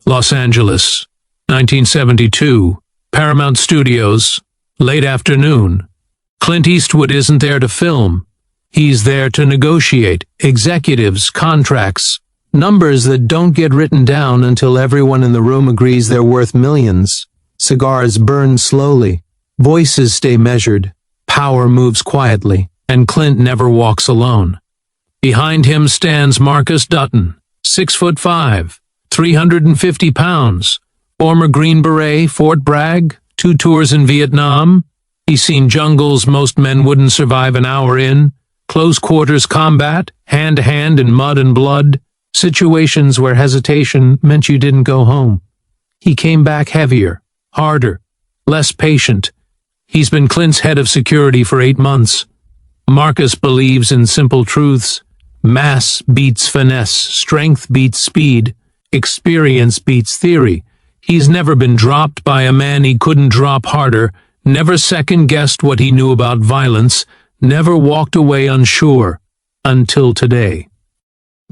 Los Angeles, 1972. Paramount Studios, late afternoon. Clint Eastwood isn't there to film. He's there to negotiate executives, contracts, numbers that don't get written down until everyone in the room agrees they're worth millions. Cigars burn slowly. Voices stay measured. Power moves quietly, and Clint never walks alone. Behind him stands Marcus Dutton, 6'5", 350 pounds, former Green Beret, Fort Bragg, 2 tours in Vietnam. He's seen jungles most men wouldn't survive an hour in, close quarters combat, hand-to-hand in mud and blood, situations where hesitation meant you didn't go home. He came back heavier, harder, less patient. He's been Clint's head of security for 8 months. Marcus believes in simple truths. Mass beats finesse, strength beats speed, experience beats theory. He's never been dropped by a man he couldn't drop harder, never second-guessed what he knew about violence, never walked away unsure. Until today.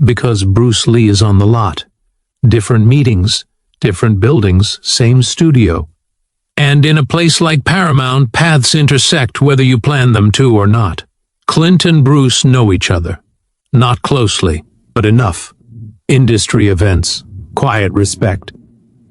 Because Bruce Lee is on the lot. Different meetings, different buildings, same studio. And in a place like Paramount, paths intersect whether you plan them to or not. Clint and Bruce know each other. Not closely, but enough. Industry events. Quiet respect.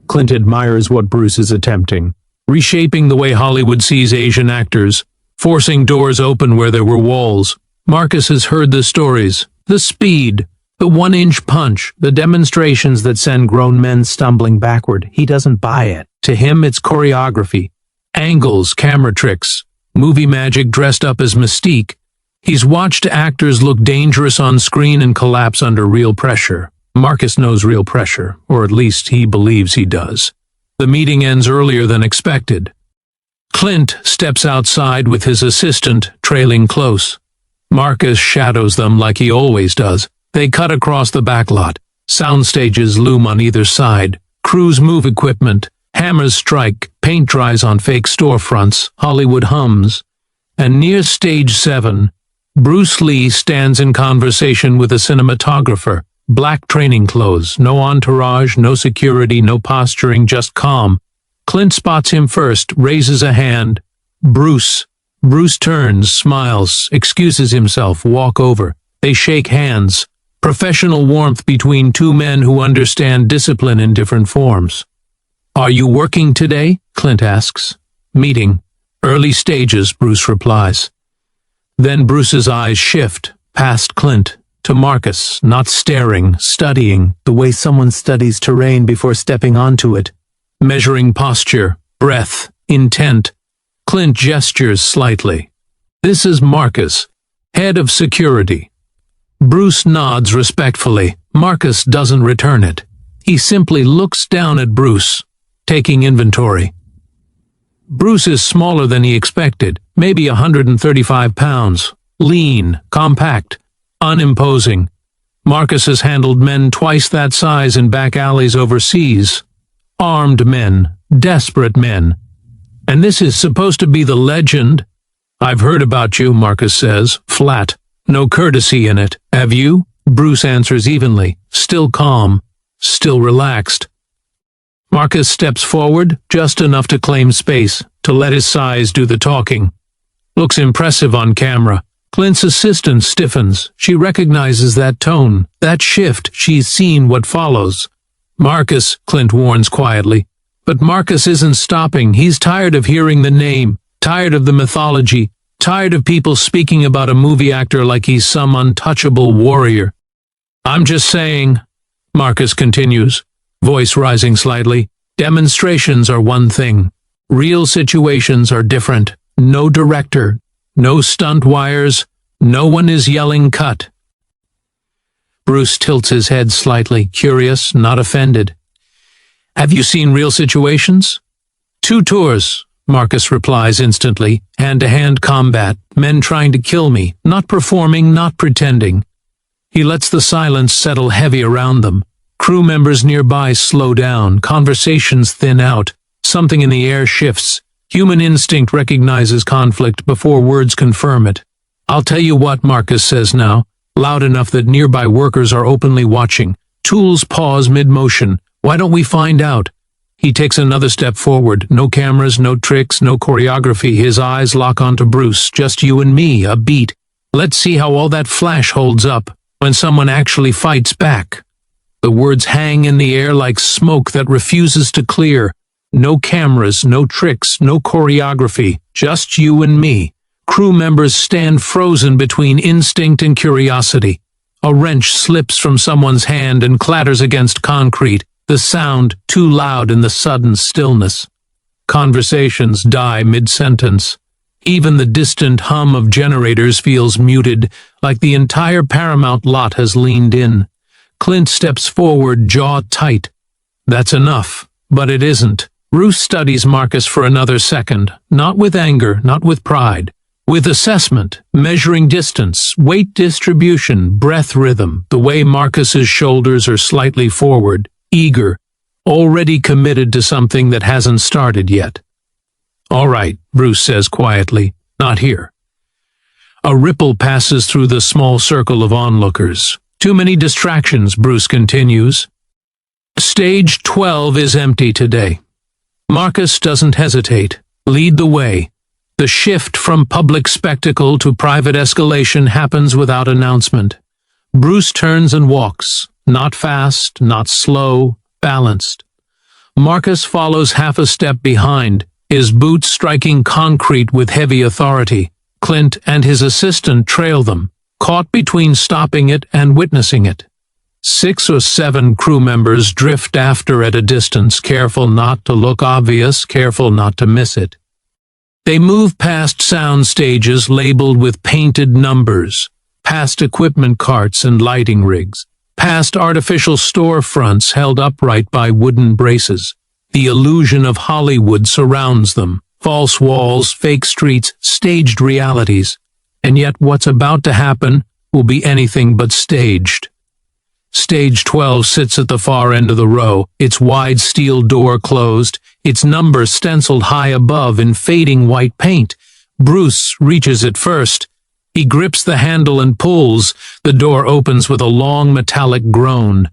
Clint admires what Bruce is attempting. Reshaping the way Hollywood sees Asian actors. Forcing doors open where there were walls. Marcus has heard the stories. The speed. The 1-inch punch. The demonstrations that send grown men stumbling backward. He doesn't buy it. To him, it's choreography. Angles, camera tricks. Movie magic dressed up as mystique. He's watched actors look dangerous on screen and collapse under real pressure. Marcus knows real pressure, or at least he believes he does. The meeting ends earlier than expected. Clint steps outside with his assistant, trailing close. Marcus shadows them like he always does. They cut across the back lot. Sound stages loom on either side. Crews move equipment. Hammers strike. Paint dries on fake storefronts. Hollywood hums. And near stage 7, Bruce Lee stands in conversation with a cinematographer. Black training clothes, no entourage, no security, no posturing, just calm. Clint spots him first, raises a hand. Bruce. Bruce turns, smiles, excuses himself, walk over. They shake hands. Professional warmth between two men who understand discipline in different forms. "Are you working today?" Clint asks. "Meeting. Early stages," Bruce replies. Then Bruce's eyes shift, past Clint, to Marcus, not staring, studying, the way someone studies terrain before stepping onto it. Measuring posture, breath, intent. Clint gestures slightly. This is Marcus, head of security. Bruce nods respectfully. Marcus doesn't return it. He simply looks down at Bruce, taking inventory. Bruce is smaller than he expected, maybe 135 pounds. Lean, compact, unimposing. Marcus has handled men twice that size in back alleys overseas. Armed men, desperate men. And this is supposed to be the legend. "I've heard about you," Marcus says, flat. No courtesy in it. "Have you?" Bruce answers evenly, still calm, still relaxed. Marcus steps forward, just enough to claim space, to let his size do the talking. Looks impressive on camera. Clint's assistant stiffens. She recognizes that tone, that shift. She's seen what follows. "Marcus," Clint warns quietly. But Marcus isn't stopping. He's tired of hearing the name, tired of the mythology, tired of people speaking about a movie actor like he's some untouchable warrior. "I'm just saying," Marcus continues, voice rising slightly, "demonstrations are one thing. Real situations are different. No director, no stunt wires, no one is yelling cut." Bruce tilts his head slightly, curious, not offended. "Have you seen real situations?" "2 tours, Marcus replies instantly. "Hand-to-hand combat, men trying to kill me, not performing, not pretending." He lets the silence settle heavy around them. Crew members nearby slow down, conversations thin out. Something in the air shifts. Human instinct recognizes conflict before words confirm it. "I'll tell you what," Marcus says now, loud enough that nearby workers are openly watching. Tools pause mid-motion. Why don't we find out? He takes another step forward. No cameras, no tricks, no choreography. His eyes lock onto Bruce. Just you and me, a beat. Let's see how all that flash holds up when someone actually fights back. The words hang in the air like smoke that refuses to clear. No cameras, no tricks, no choreography. Just you and me. Crew members stand frozen between instinct and curiosity. A wrench slips from someone's hand and clatters against concrete, the sound too loud in the sudden stillness. Conversations die mid-sentence. Even the distant hum of generators feels muted, like the entire Paramount lot has leaned in. Clint steps forward, jaw tight. That's enough, but it isn't. Bruce studies Marcus for another second, not with anger, not with pride. With assessment, measuring distance, weight distribution, breath rhythm, the way Marcus's shoulders are slightly forward, eager, already committed to something that hasn't started yet. All right, Bruce says quietly, not here. A ripple passes through the small circle of onlookers. Too many distractions, Bruce continues. Stage 12 is empty today. Marcus doesn't hesitate. Lead the way. The shift from public spectacle to private escalation happens without announcement. Bruce turns and walks, not fast, not slow, balanced. Marcus follows half a step behind, his boots striking concrete with heavy authority. Clint and his assistant trail them, caught between stopping it and witnessing it. 6 or 7 crew members drift after at a distance, careful not to look obvious, careful not to miss it. They move past sound stages labeled with painted numbers, past equipment carts and lighting rigs, past artificial storefronts held upright by wooden braces. The illusion of Hollywood surrounds them, false walls, fake streets, staged realities. And yet what's about to happen will be anything but staged. Stage 12 sits at the far end of the row, its wide steel door closed, its number stenciled high above in fading white paint. Bruce reaches it first. He grips the handle and pulls. The door opens with a long metallic groan.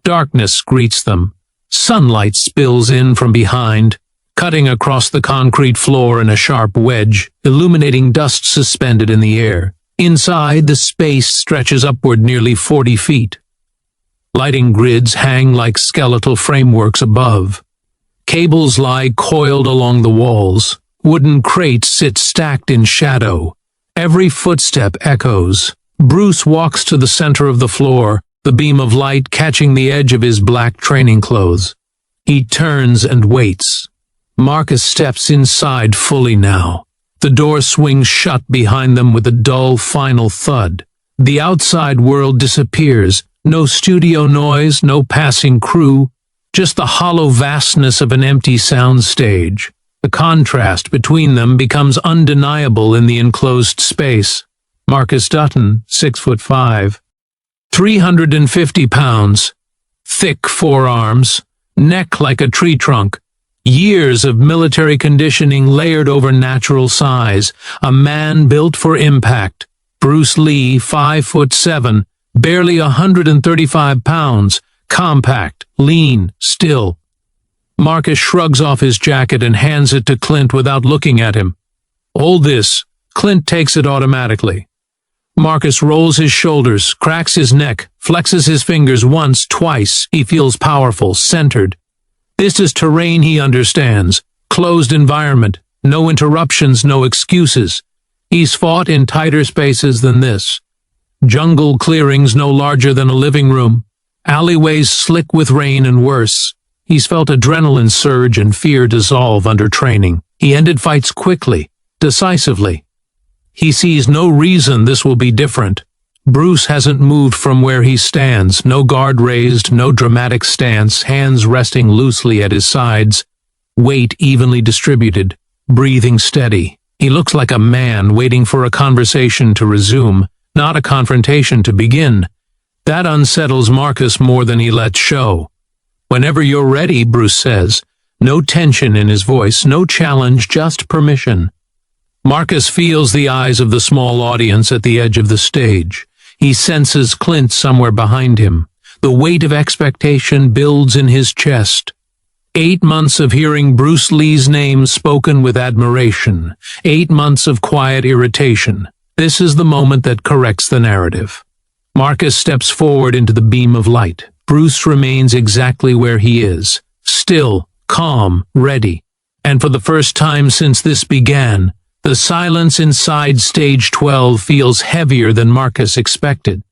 Darkness greets them. Sunlight spills in from behind, cutting across the concrete floor in a sharp wedge, illuminating dust suspended in the air. Inside, the space stretches upward nearly 40 feet. Lighting grids hang like skeletal frameworks above. Cables lie coiled along the walls. Wooden crates sit stacked in shadow. Every footstep echoes. Bruce walks to the center of the floor, the beam of light catching the edge of his black training clothes. He turns and waits. Marcus steps inside fully now. The door swings shut behind them with a dull final thud. The outside world disappears. No studio noise, no passing crew, just the hollow vastness of an empty soundstage. The contrast between them becomes undeniable in the enclosed space. Marcus Dutton, 6'5", 350 pounds, thick forearms, neck like a tree trunk, years of military conditioning layered over natural size, a man built for impact. Bruce Lee, 5'7", barely 135 pounds, compact, lean, still. Marcus shrugs off his jacket and hands it to Clint without looking at him. All this, Clint takes it automatically. Marcus rolls his shoulders, cracks his neck, flexes his fingers once, twice. He feels powerful, centered. This is terrain he understands. Closed environment, no interruptions, no excuses. He's fought in tighter spaces than this. Jungle clearings no larger than a living room. Alleyways slick with rain and worse. He's felt adrenaline surge and fear dissolve under training. He ended fights quickly, decisively. He sees no reason this will be different. Bruce hasn't moved from where he stands, no guard raised, no dramatic stance, hands resting loosely at his sides, weight evenly distributed, breathing steady. He looks like a man waiting for a conversation to resume, not a confrontation to begin. That unsettles Marcus more than he lets show. Whenever you're ready, Bruce says. No tension in his voice, no challenge, just permission. Marcus feels the eyes of the small audience at the edge of the stage. He senses Clint somewhere behind him. The weight of expectation builds in his chest. 8 months of hearing Bruce Lee's name spoken with admiration. 8 months of quiet irritation. This is the moment that corrects the narrative. Marcus steps forward into the beam of light. Bruce remains exactly where he is. Still, calm, ready. And for the first time since this began, the silence inside Stage 12 feels heavier than Marcus expected.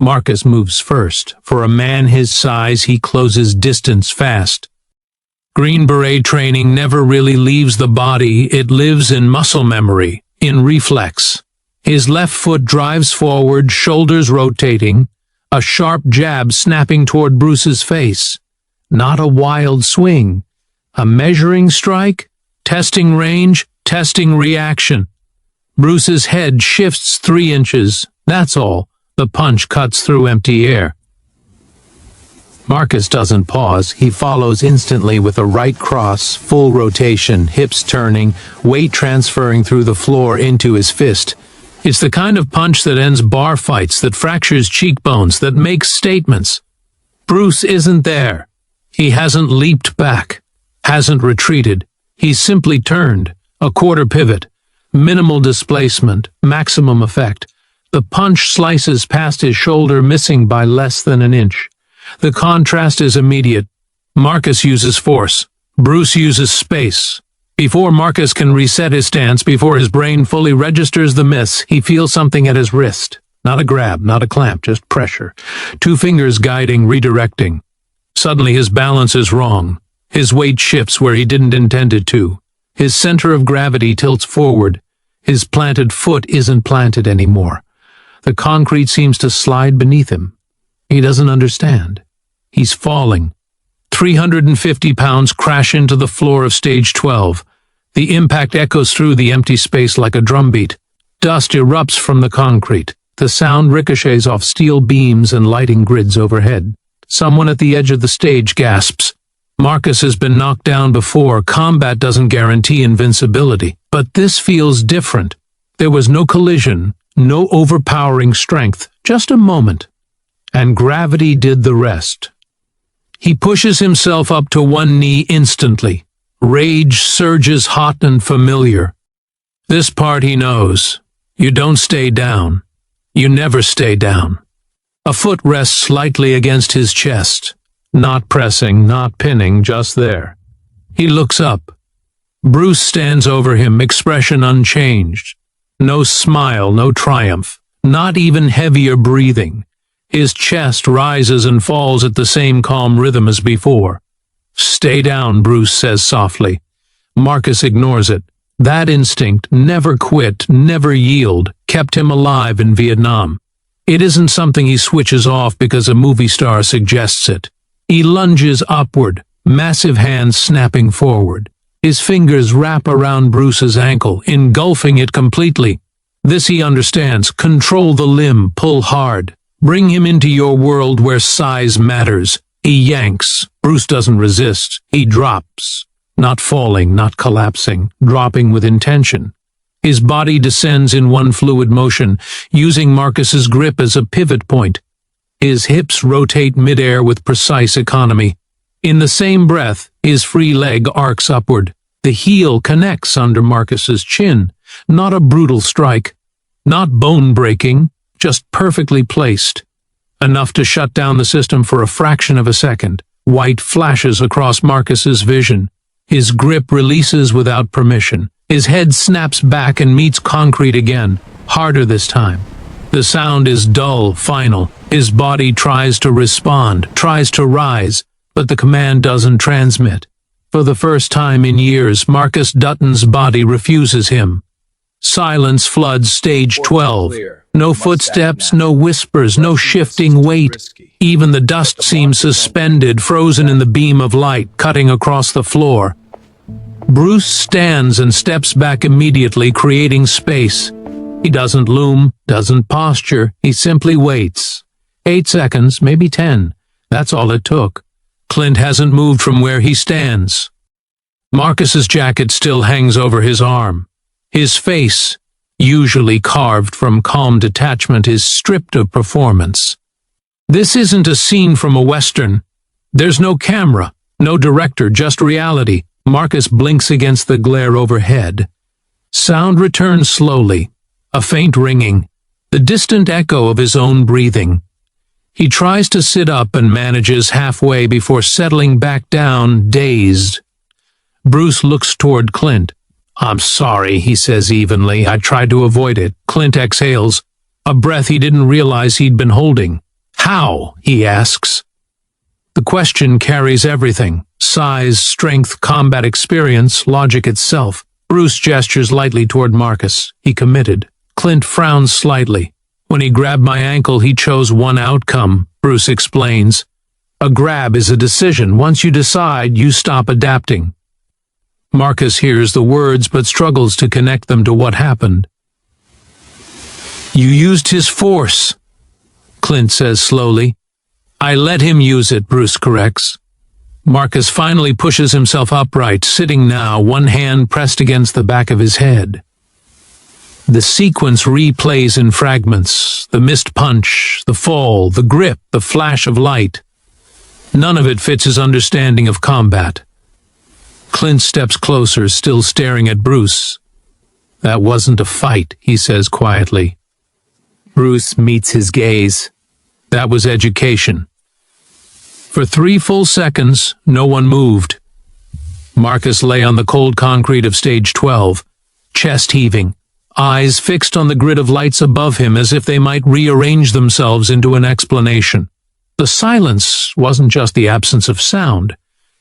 Marcus moves first. For a man his size, he closes distance fast. Green Beret training never really leaves the body, it lives in muscle memory, in reflex. His left foot drives forward, shoulders rotating, a sharp jab snapping toward Bruce's face. Not a wild swing. A measuring strike, testing range, testing reaction. Bruce's head shifts 3 inches, that's all. The punch cuts through empty air. Marcus doesn't pause, he follows instantly with a right cross, full rotation, hips turning, weight transferring through the floor into his fist. It's the kind of punch that ends bar fights, that fractures cheekbones, that makes statements. Bruce isn't there. He hasn't leaped back, hasn't retreated. He's simply turned, a quarter pivot, minimal displacement, maximum effect. The punch slices past his shoulder, missing by less than an inch. The contrast is immediate. Marcus uses force. Bruce uses space. Before Marcus can reset his stance, before his brain fully registers the miss, he feels something at his wrist. Not a grab, not a clamp, just pressure. 2 fingers guiding, redirecting. Suddenly his balance is wrong. His weight shifts where he didn't intend it to. His center of gravity tilts forward. His planted foot isn't planted anymore. The concrete seems to slide beneath him. He doesn't understand. He's falling. 350 pounds crash into the floor of Stage 12. The impact echoes through the empty space like a drumbeat. Dust erupts from the concrete. The sound ricochets off steel beams and lighting grids overhead. Someone at the edge of the stage gasps. Marcus has been knocked down before. Combat doesn't guarantee invincibility. But this feels different. There was no collision, no overpowering strength, just a moment. And gravity did the rest. He pushes himself up to one knee instantly. Rage surges hot and familiar. This part he knows. You don't stay down. You never stay down. A foot rests slightly against his chest. Not pressing, not pinning, just there. He looks up. Bruce stands over him, expression unchanged. No smile, no triumph. Not even heavier breathing. His chest rises and falls at the same calm rhythm as before. Stay down, Bruce says softly. Marcus ignores it. That instinct, never quit, never yield, kept him alive in Vietnam. It isn't something he switches off because a movie star suggests it. He lunges upward, massive hands snapping forward. His fingers wrap around Bruce's ankle, engulfing it completely. This he understands. Control the limb, pull hard. Bring him into your world where size matters. He yanks. Bruce doesn't resist. He drops. Not falling, not collapsing, dropping with intention. His body descends in one fluid motion, using Marcus's grip as a pivot point. His hips rotate midair with precise economy. In the same breath, his free leg arcs upward. The heel connects under Marcus's chin. Not a brutal strike. Not bone-breaking. Just perfectly placed. Enough to shut down the system for a fraction of a second. White flashes across Marcus's vision. His grip releases without permission. His head snaps back and meets concrete again, harder this time. The sound is dull, final. His body tries to respond, tries to rise, but the command doesn't transmit. For the first time in years, Marcus Dutton's body refuses him. Silence floods Stage 12. No footsteps, no whispers, no shifting weight. Even the dust seems suspended, frozen in the beam of light cutting across the floor. Bruce stands and steps back immediately, creating space. He doesn't loom, doesn't posture, he simply waits. 8 seconds, maybe 10. That's all it took. Clint hasn't moved from where he stands. Marcus's jacket still hangs over his arm. His face, usually carved from calm detachment, is stripped of performance. This isn't a scene from a Western. There's no camera, no director, just reality. Marcus blinks against the glare overhead. Sound returns slowly, a faint ringing, the distant echo of his own breathing. He tries to sit up and manages halfway before settling back down, dazed. Bruce looks toward Clint. "I'm sorry," he says evenly. "I tried to avoid it." Clint exhales, a breath he didn't realize he'd been holding. "How?" he asks. The question carries everything: size, strength, combat experience, logic itself. Bruce gestures lightly toward Marcus. He committed. Clint frowns slightly. "When he grabbed my ankle, he chose one outcome," Bruce explains. "A grab is a decision. Once you decide, you stop adapting." Marcus hears the words but struggles to connect them to what happened. "You used his force," Clint says slowly. "I let him use it," Bruce corrects. Marcus finally pushes himself upright, sitting now, one hand pressed against the back of his head. The sequence replays in fragments: the missed punch, the fall, the grip, the flash of light. None of it fits his understanding of combat. Clint steps closer, still staring at Bruce. "That wasn't a fight," he says quietly. Bruce meets his gaze. "That was education." For 3 full seconds, no one moved. Marcus lay on the cold concrete of stage 12, chest heaving, eyes fixed on the grid of lights above him as if they might rearrange themselves into an explanation. The silence wasn't just the absence of sound.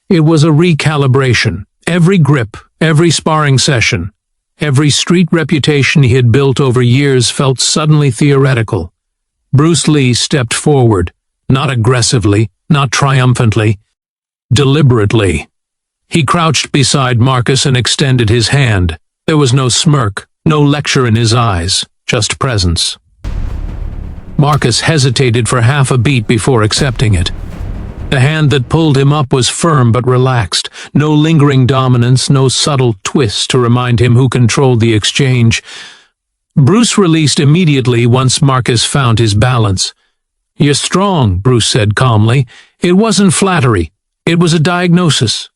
It was a recalibration. Every grip, every sparring session, every street reputation he had built over years felt suddenly theoretical. Bruce Lee stepped forward, not aggressively, not triumphantly, deliberately. He crouched beside Marcus and extended his hand. There was no smirk, no lecture in his eyes, just presence. Marcus hesitated for half a beat before accepting it. The hand that pulled him up was firm but relaxed, no lingering dominance, no subtle twist to remind him who controlled the exchange. Bruce released immediately once Marcus found his balance. "You're strong," Bruce said calmly. It wasn't flattery. It was a diagnosis.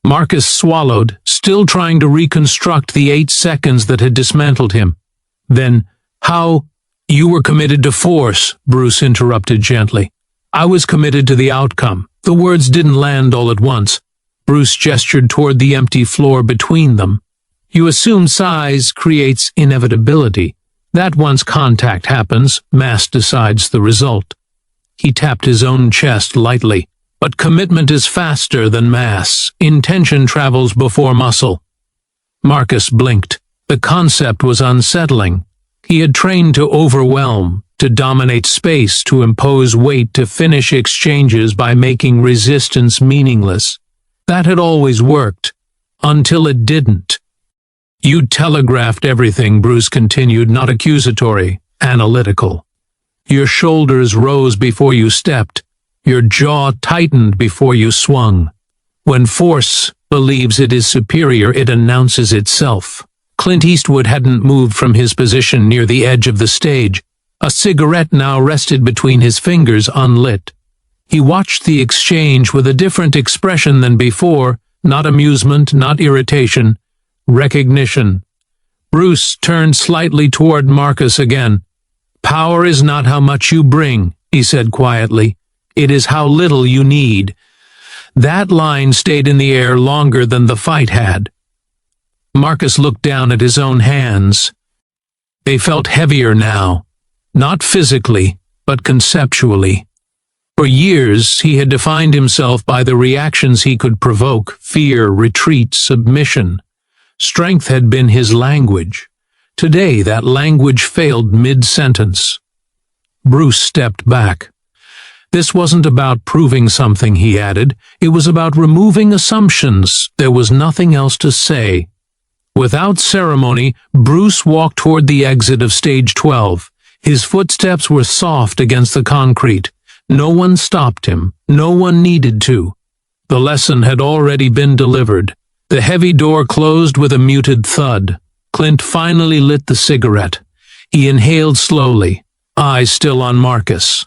Marcus swallowed, still trying to reconstruct the 8 seconds that had dismantled him. Then, "How?" "You were committed to force," Bruce interrupted gently. "I was committed to the outcome." The words didn't land all at once. Bruce gestured toward the empty floor between them. "You assume size creates inevitability. That once contact happens, mass decides the result." He tapped his own chest lightly. "But commitment is faster than mass. Intention travels before muscle." Marcus blinked. The concept was unsettling. He had trained to overwhelm, to dominate space, to impose weight, to finish exchanges by making resistance meaningless. That had always worked, until it didn't. "You telegraphed everything," Bruce continued, not accusatory, analytical. "Your shoulders rose before you stepped. Your jaw tightened before you swung. When force believes it is superior, it announces itself." Clint Eastwood hadn't moved from his position near the edge of the stage. A cigarette now rested between his fingers, unlit. He watched the exchange with a different expression than before, not amusement, not irritation, recognition. Bruce turned slightly toward Marcus again. "Power is not how much you bring," he said quietly. "It is how little you need." That line stayed in the air longer than the fight had. Marcus looked down at his own hands. They felt heavier now, not physically, but conceptually. For years, he had defined himself by the reactions he could provoke: fear, retreat, submission. Strength had been his language. Today, that language failed mid-sentence. Bruce stepped back. This wasn't about proving something, he added. It was about removing assumptions. There was nothing else to say. Without ceremony, Bruce walked toward the exit of stage 12. His footsteps were soft against the concrete. No one stopped him. No one needed to. The lesson had already been delivered. The heavy door closed with a muted thud. Clint finally lit the cigarette. He inhaled slowly, eyes still on Marcus.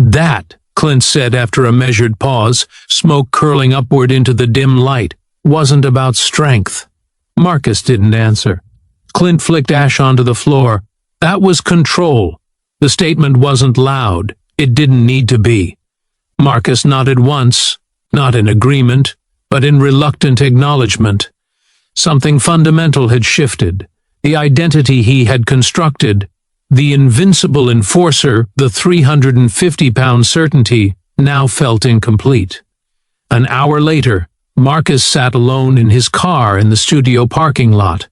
That, Clint said after a measured pause, smoke curling upward into the dim light, wasn't about strength. Marcus didn't answer. Clint flicked ash onto the floor. That was control. The statement wasn't loud. It didn't need to be. Marcus nodded once, not in agreement, but in reluctant acknowledgement. Something fundamental had shifted. The identity he had constructed, the invincible enforcer, the 350-pound certainty, now felt incomplete. An hour later, Marcus sat alone in his car in the studio parking lot.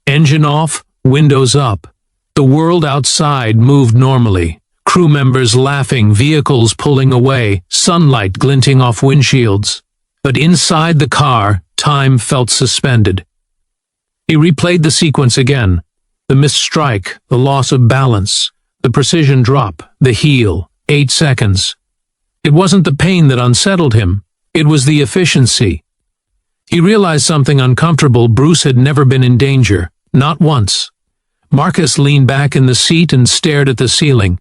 Engine off, windows up. The world outside moved normally. Crew members laughing, vehicles pulling away, sunlight glinting off windshields. But inside the car, time felt suspended. He replayed the sequence again. The missed strike, the loss of balance, the precision drop, the heel, 8 seconds. It wasn't the pain that unsettled him. It was the efficiency. He realized something uncomfortable. Bruce had never been in danger. Not once. Marcus leaned back in the seat and stared at the ceiling.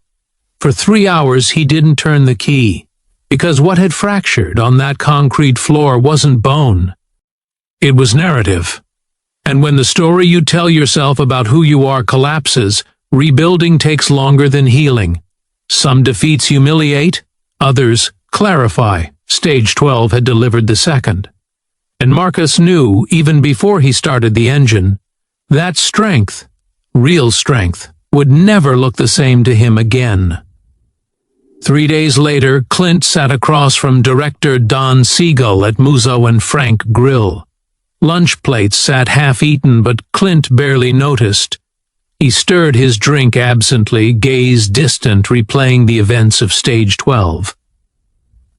For 3 hours he didn't turn the key, because what had fractured on that concrete floor wasn't bone. It was narrative. And when the story you tell yourself about who you are collapses, rebuilding takes longer than healing. Some defeats humiliate, others clarify. Stage 12 had delivered the second. And Marcus knew, even before he started the engine, that strength, real strength, would never look the same to him again. 3 days later, Clint sat across from director Don Siegel at Musso and Frank Grill. Lunch plates sat half-eaten, but Clint barely noticed. He stirred his drink absently, gaze distant, replaying the events of Stage 12.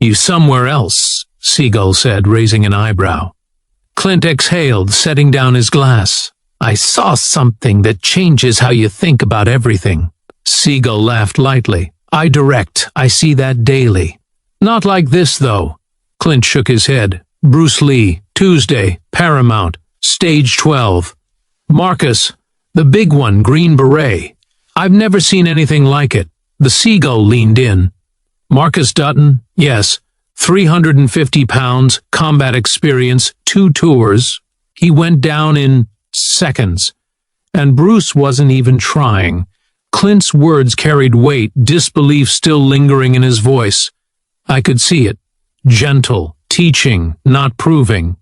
"You somewhere else," Siegel said, raising an eyebrow. Clint exhaled, setting down his glass. "I saw something that changes how you think about everything." Siegel laughed lightly. "I direct. I see that daily." "Not like this, though." Clint shook his head. "Bruce Lee, Tuesday, Paramount, Stage 12. Marcus, the big one, Green Beret. I've never seen anything like it." The Siegel leaned in. "Marcus Dutton, yes, 350 pounds, combat experience, 2 tours. He went down in seconds. And Bruce wasn't even trying." Clint's words carried weight, disbelief still lingering in his voice. "I could see it. Gentle, teaching, not proving."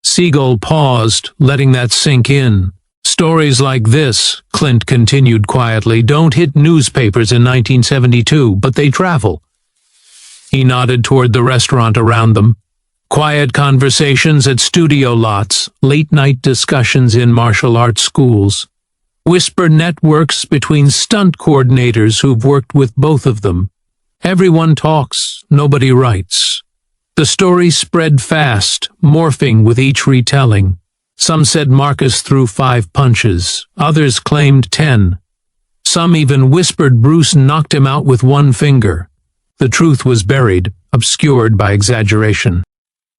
Siegel paused, letting that sink in. "Stories like this," Clint continued quietly, "don't hit newspapers in 1972, but they travel." He nodded toward the restaurant around them. Quiet conversations at studio lots, late-night discussions in martial arts schools. Whisper networks between stunt coordinators who've worked with both of them. Everyone talks, nobody writes. The story spread fast, morphing with each retelling. Some said Marcus threw 5 punches, others claimed 10. Some even whispered Bruce knocked him out with 1 finger. The truth was buried, obscured by exaggeration.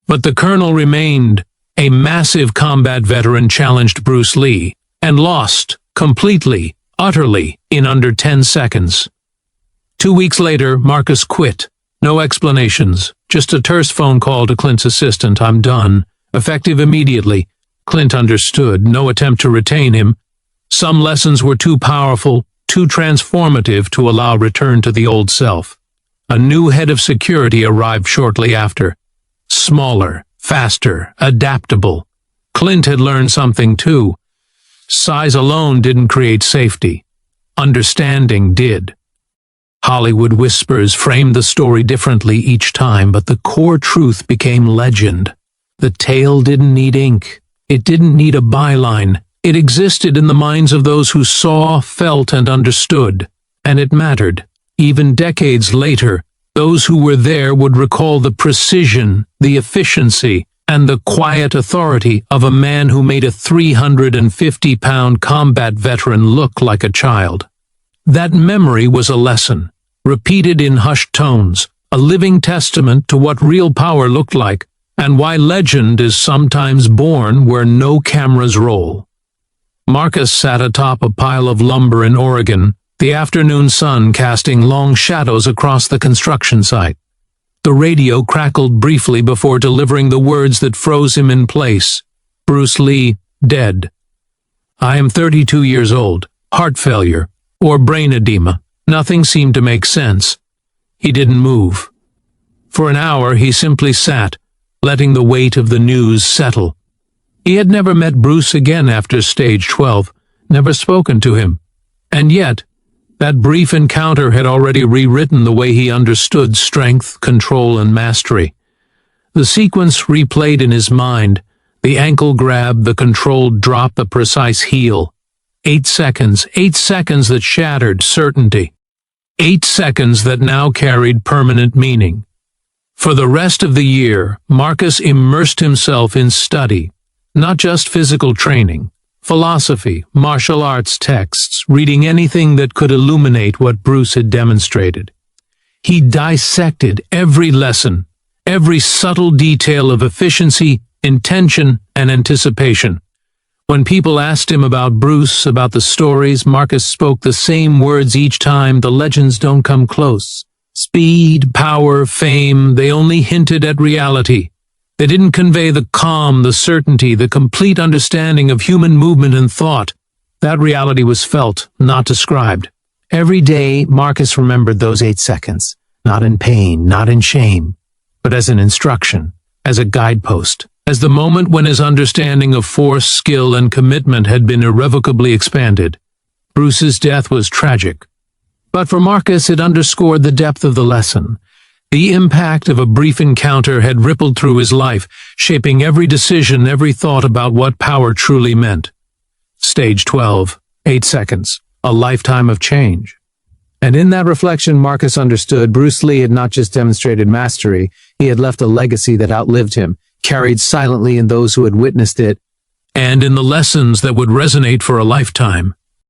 But the Colonel remained. A massive combat veteran challenged Bruce Lee, and lost, completely, utterly, in under 10 seconds. 2 weeks later, Marcus quit. No explanations, just a terse phone call to Clint's assistant. "I'm done." Effective immediately. Clint understood, no attempt to retain him. Some lessons were too powerful, too transformative to allow return to the old self. A new head of security arrived shortly after. Smaller, faster, adaptable. Clint had learned something too. Size alone didn't create safety. Understanding did. Hollywood whispers framed the story differently each time, but the core truth became legend. The tale didn't need ink. It didn't need a byline. It existed in the minds of those who saw, felt, and understood. And it mattered. Even decades later, those who were there would recall the precision, the efficiency, and the quiet authority of a man who made a 350-pound combat veteran look like a child. That memory was a lesson, repeated in hushed tones, a living testament to what real power looked like, and why legend is sometimes born where no cameras roll. Marcus sat atop a pile of lumber in Oregon, the afternoon sun casting long shadows across the construction site. The radio crackled briefly before delivering the words that froze him in place. Bruce Lee, dead. I am 32 years old, heart failure, or brain edema. Nothing seemed to make sense. He didn't move. For an hour he simply sat, letting the weight of the news settle. He had never met Bruce again after Stage 12, never spoken to him. And yet, that brief encounter had already rewritten the way he understood strength, control, and mastery. The sequence replayed in his mind, the ankle grab, the controlled drop, the precise heel. 8 seconds that shattered certainty. 8 seconds that now carried permanent meaning. For the rest of the year, Marcus immersed himself in study, not just physical training. Philosophy, martial arts texts, reading anything that could illuminate what Bruce had demonstrated. He dissected every lesson, every subtle detail of efficiency, intention, and anticipation. When people asked him about Bruce, about the stories, Marcus spoke the same words each time: the legends don't come close. Speed, power, fame, they only hinted at reality. They didn't convey the calm, the certainty, the complete understanding of human movement and thought. That reality was felt, not described. Every day, Marcus remembered those 8 seconds, not in pain, not in shame, but as an instruction, as a guidepost, as the moment when his understanding of force, skill, and commitment had been irrevocably expanded. Bruce's death was tragic, but for Marcus it underscored the depth of the lesson. The impact of a brief encounter had rippled through his life, shaping every decision, every thought about what power truly meant. Stage 12, 8 seconds, a lifetime of change. And in that reflection, Marcus understood Bruce Lee had not just demonstrated mastery, he had left a legacy that outlived him, carried silently in those who had witnessed it, and in the lessons that would resonate for a lifetime.